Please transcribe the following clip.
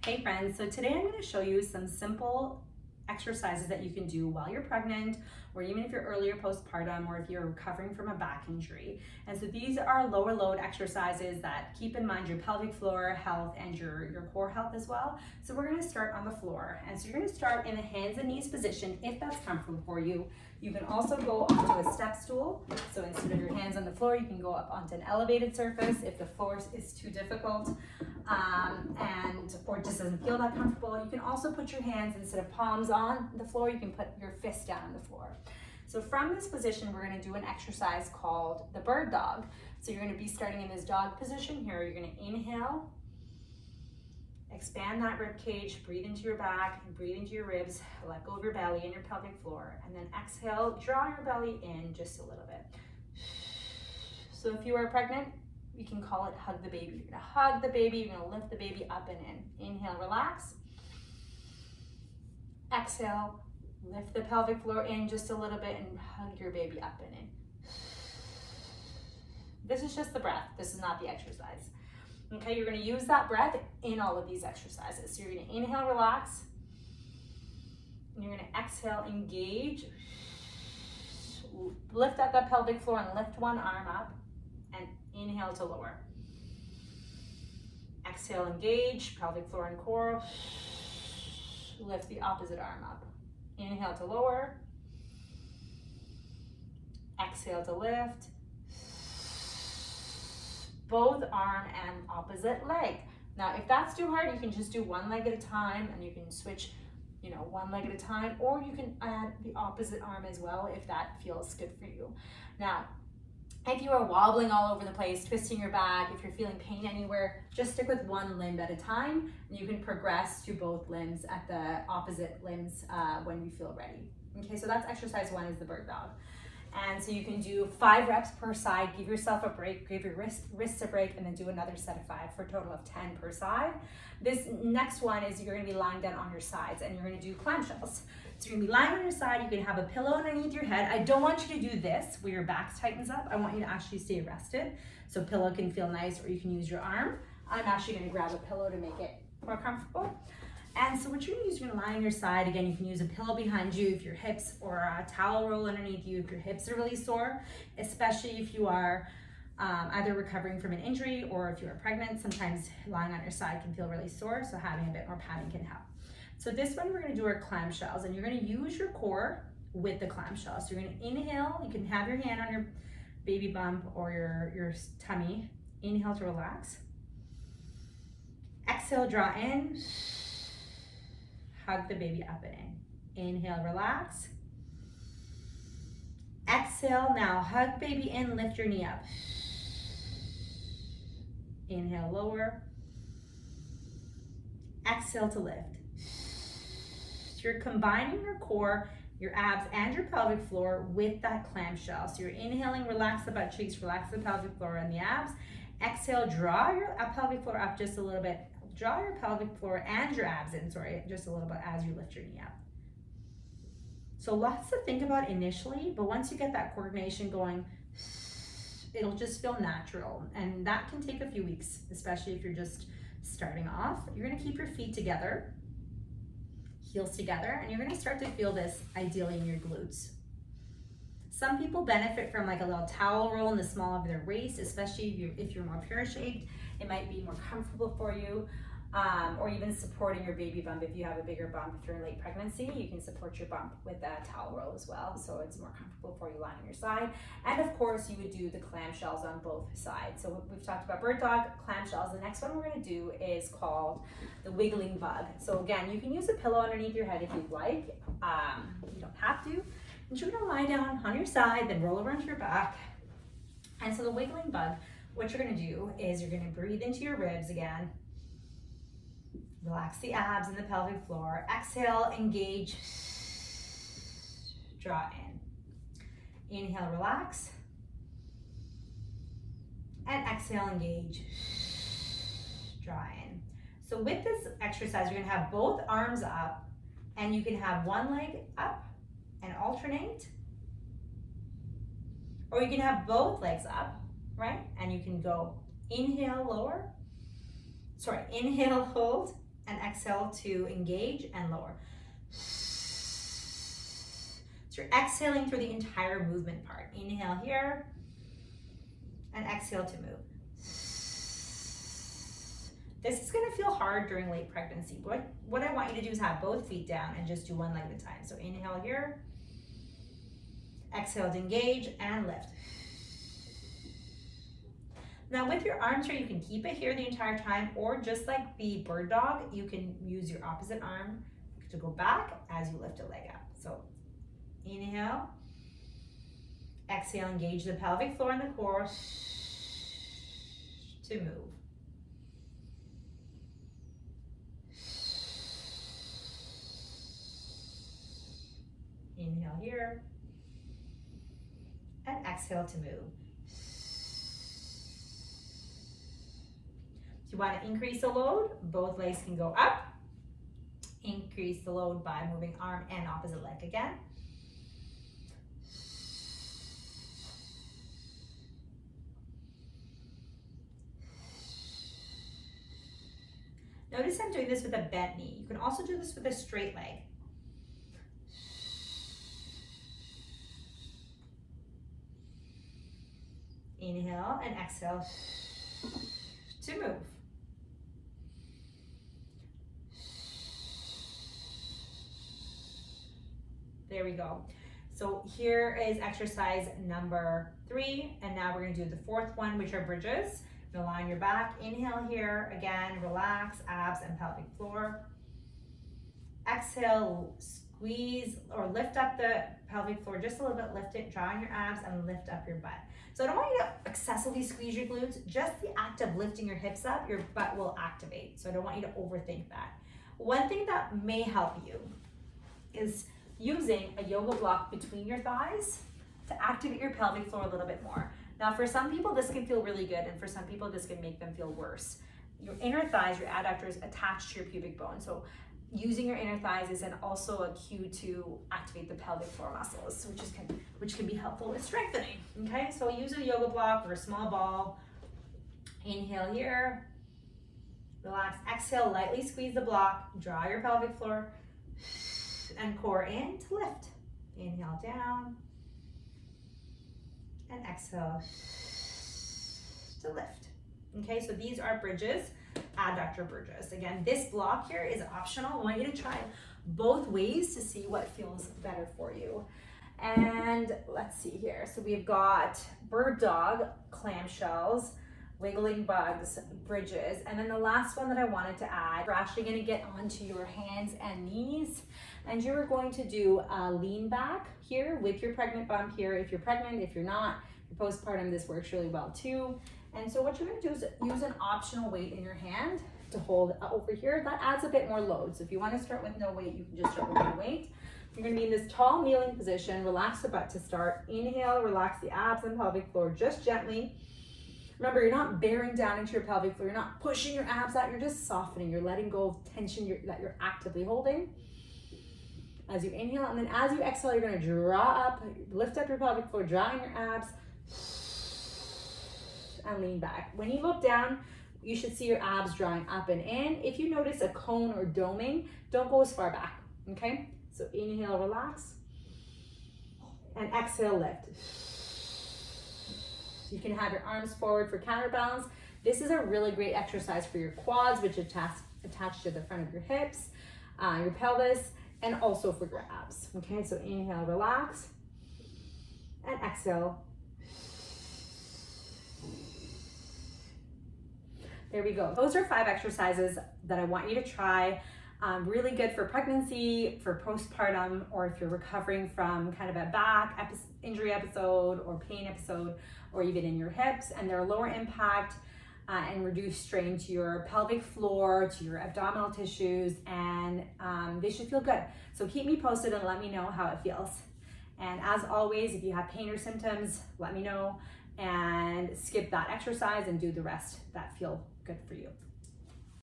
Hey friends, so today I'm going to show you some simple exercises that you can do while you're pregnant, or even if you're earlier postpartum, or if you're recovering from a back injury. And so these are lower load exercises that keep in mind your pelvic floor health and your core health as well. So we're going to start on the floor. And so you're going to start in a hands and knees position if that's comfortable for you. You can also go onto a step stool. So instead of your hands on the floor, you can go up onto an elevated surface if the floor is too difficult or just doesn't feel that comfortable. You can also put your hands, instead of palms on the floor, you can put your fists down on the floor. So from this position, we're going to do an exercise called the bird dog. So you're going to be starting in this dog position here. You're going to inhale, expand that rib cage, breathe into your back and breathe into your ribs, let go of your belly and your pelvic floor, and then exhale, draw your belly in just a little bit. So if you are pregnant, we can call it hug the baby. You're gonna hug the baby, you're gonna lift the baby up and in. Inhale, relax. Exhale, lift the pelvic floor in just a little bit and hug your baby up and in. This is just the breath, this is not the exercise. Okay, you're gonna use that breath in all of these exercises. So you're gonna inhale, relax. And you're gonna exhale, engage. Lift up that pelvic floor and lift one arm up. And inhale to lower. Exhale, engage, pelvic floor and core. Lift the opposite arm up. Inhale to lower. Exhale to lift. Both arm and opposite leg. Now, if that's too hard, you can just do one leg at a time, and you can switch, one leg at a time, or you can add the opposite arm as well if that feels good for you. Now, if you are wobbling all over the place, twisting your back, if you're feeling pain anywhere, just stick with one limb at a time, and you can progress to both limbs at the opposite limbs when you feel ready. Okay, so that's exercise 1, is the bird dog. And so you can do 5 reps per side, give yourself a break, give your wrists a break, and then do another set of 5 for a total of 10 per side. This next one is you're gonna be lying down on your sides, and you're gonna do clamshells. So you're gonna be lying on your side, you can have a pillow underneath your head. I don't want you to do this where your back tightens up. I want you to actually stay rested. So pillow can feel nice, or you can use your arm. I'm actually gonna grab a pillow to make it more comfortable. And so what you're gonna use, you're gonna lie on your side. Again, you can use a pillow behind you if your hips, or a towel roll underneath you if your hips are really sore, especially if you are either recovering from an injury or if you are pregnant. Sometimes lying on your side can feel really sore, so having a bit more padding can help. So this one, we're gonna do our clamshells, and you're gonna use your core with the clamshells. So you're gonna inhale, you can have your hand on your baby bump or your tummy. Inhale to relax. Exhale, draw in. Hug the baby up and in. Inhale, relax. Exhale, now hug baby in, lift your knee up. Inhale, lower. Exhale to lift. So you're combining your core, your abs, and your pelvic floor with that clamshell. So you're inhaling, relax the butt cheeks, relax the pelvic floor and the abs. Exhale, draw your pelvic floor up just a little bit. Draw your pelvic floor and your abs in, just a little bit as you lift your knee up. So lots to think about initially, but once you get that coordination going, it'll just feel natural. And that can take a few weeks, especially if you're just starting off. You're gonna keep your feet together, heels together, and you're gonna start to feel this ideally in your glutes. Some people benefit from like a little towel roll in the small of their waist, especially if you're more pear shaped. It might be more comfortable for you, or even supporting your baby bump. If you have a bigger bump, if you're in late pregnancy, you can support your bump with that towel roll as well, so it's more comfortable for you lying on your side. And of course, you would do the clamshells on both sides. So we've talked about bird dog, clamshells. The next one we're gonna do is called the wiggling bug. So again, you can use a pillow underneath your head if you'd like. You don't have to. And you're gonna lie down on your side, then roll over onto your back. And so the wiggling bug, what you're gonna do is you're gonna breathe into your ribs again. Relax the abs and the pelvic floor. Exhale, engage, draw in. Inhale, relax. And exhale, engage, draw in. So with this exercise, you're gonna have both arms up, and you can have one leg up and alternate, or you can have both legs up, right? And you can go inhale, lower, inhale, hold, and exhale to engage and lower. So you're exhaling through the entire movement part. Inhale here, and exhale to move. This is gonna feel hard during late pregnancy. What I want you to do is have both feet down and just do one leg at a time. So inhale here, exhale to engage and lift. Now with your arms here, you can keep it here the entire time, or just like the bird dog, you can use your opposite arm to go back as you lift a leg up. So inhale, exhale, engage the pelvic floor and the core to move. Inhale here, and exhale to move. If you want to increase the load, both legs can go up. Increase the load by moving arm and opposite leg again. Notice I'm doing this with a bent knee. You can also do this with a straight leg. Inhale and exhale to move. There we go. So here is exercise number 3, and now we're going to do the 4th one, which are bridges. You'll lie on your back. Inhale here, again, relax abs and pelvic floor. Exhale, squeeze or lift up the pelvic floor just a little bit, lift it, draw on your abs and lift up your butt. So I don't want you to excessively squeeze your glutes, just the act of lifting your hips up, your butt will activate. So I don't want you to overthink that. One thing that may help you is using a yoga block between your thighs to activate your pelvic floor a little bit more. Now for some people this can feel really good, and for some people this can make them feel worse. Your inner thighs, your adductors, attached to your pubic bone. So using your inner thighs is also a cue to activate the pelvic floor muscles, which can be helpful with strengthening. Okay, so use a yoga block or a small ball. Inhale here, relax, exhale, lightly squeeze the block, draw your pelvic floor and core in to lift. Inhale down and exhale to lift. Okay, so these are bridges, adductor bridges. Again, this block here is optional. I want you to try both ways to see what feels better for you. And let's see here. So we've got bird dog, clamshells, wiggling bugs, bridges. And then the last one that I wanted to add, you're actually gonna get onto your hands and knees, and you're going to do a lean back here with your pregnant bump here. If you're pregnant, if you're not, your postpartum, this works really well too. And so what you're gonna do is use an optional weight in your hand to hold over here. That adds a bit more load. So if you wanna start with no weight, you can just start with no weight. You're gonna be in this tall kneeling position. Relax the butt to start. Inhale, relax the abs and pelvic floor just gently. Remember, you're not bearing down into your pelvic floor. You're not pushing your abs out. You're just softening. You're letting go of tension that you're actively holding as you inhale. And then as you exhale, you're gonna draw up, lift up your pelvic floor, draw in your abs, and lean back. When you look down, you should see your abs drawing up and in. If you notice a cone or doming, don't go as far back, okay? So inhale, relax, and exhale, lift. You can have your arms forward for counterbalance. This is a really great exercise for your quads, which attach to the front of your hips, your pelvis, and also for your abs, okay? So inhale, relax, and exhale. There we go. Those are 5 exercises that I want you to try. Really good for pregnancy, for postpartum, or if you're recovering from kind of a back injury episode or pain episode, or even in your hips, and they're lower impact and reduce strain to your pelvic floor, to your abdominal tissues, and they should feel good. So keep me posted and let me know how it feels. And as always, if you have pain or symptoms, let me know, and skip that exercise and do the rest that feel good for you.